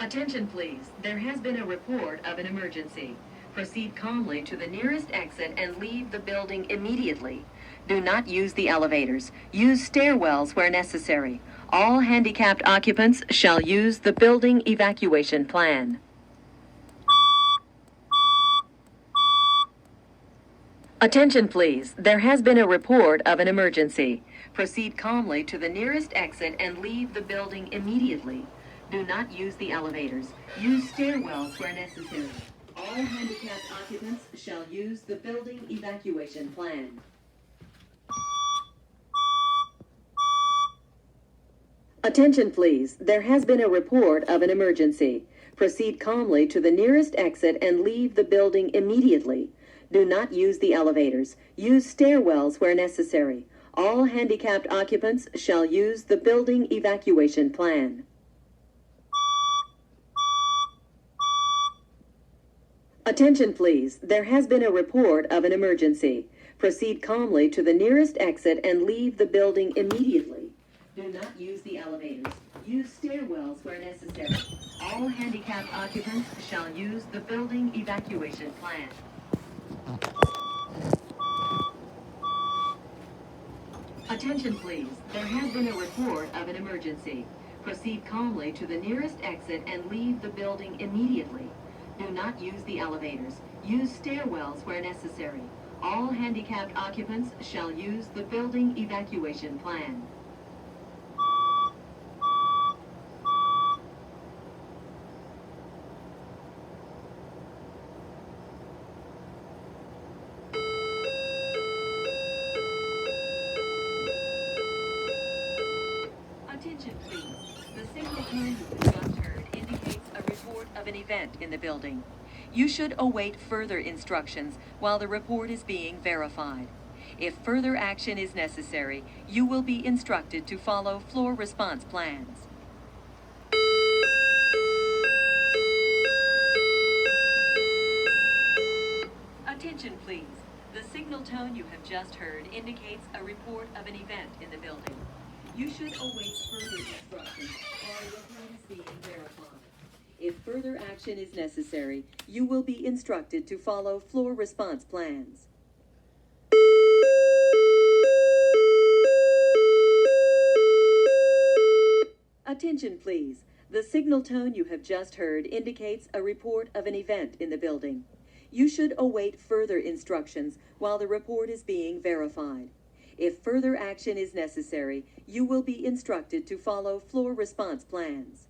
Attention please, there has been a report of an emergency. Proceed calmly to the nearest exit and leave the building immediately. Do not use the elevators. Use stairwells where necessary. All handicapped occupants shall use the building evacuation plan. Attention please, there has been a report of an emergency. Proceed calmly to the nearest exit and leave the building immediately. Do not use the elevators. Use stairwells where necessary. All handicapped occupants shall use the building evacuation plan. Attention please, there has been a report of an emergency. Proceed calmly to the nearest exit and leave the building immediately. Do not use the elevators. Use stairwells where necessary. All handicapped occupants shall use the building evacuation plan. Attention please, there has been a report of an emergency. Proceed calmly to the nearest exit and leave the building immediately. Do not use the elevators. Use stairwells where necessary. All handicapped occupants shall use the building evacuation plan. Attention please, there has been a report of an emergency. Proceed calmly to the nearest exit and leave the building immediately. Do not use the elevators. Use stairwells where necessary. All handicapped occupants shall use the building evacuation plan. Attention please. The signal tone you just heard indicates a report of an event in the building. You should await further instructions while the report is being verified. If further action is necessary, you will be instructed to follow floor response plans. Attention please. The signal tone you have just heard indicates a report of an event in the building. You should await further instructions while the report is being verified. If further action is necessary, you will be instructed to follow floor response plans. Attention please. The signal tone you have just heard indicates a report of an event in the building. You should await further instructions while the report is being verified. If further action is necessary, you will be instructed to follow floor response plans.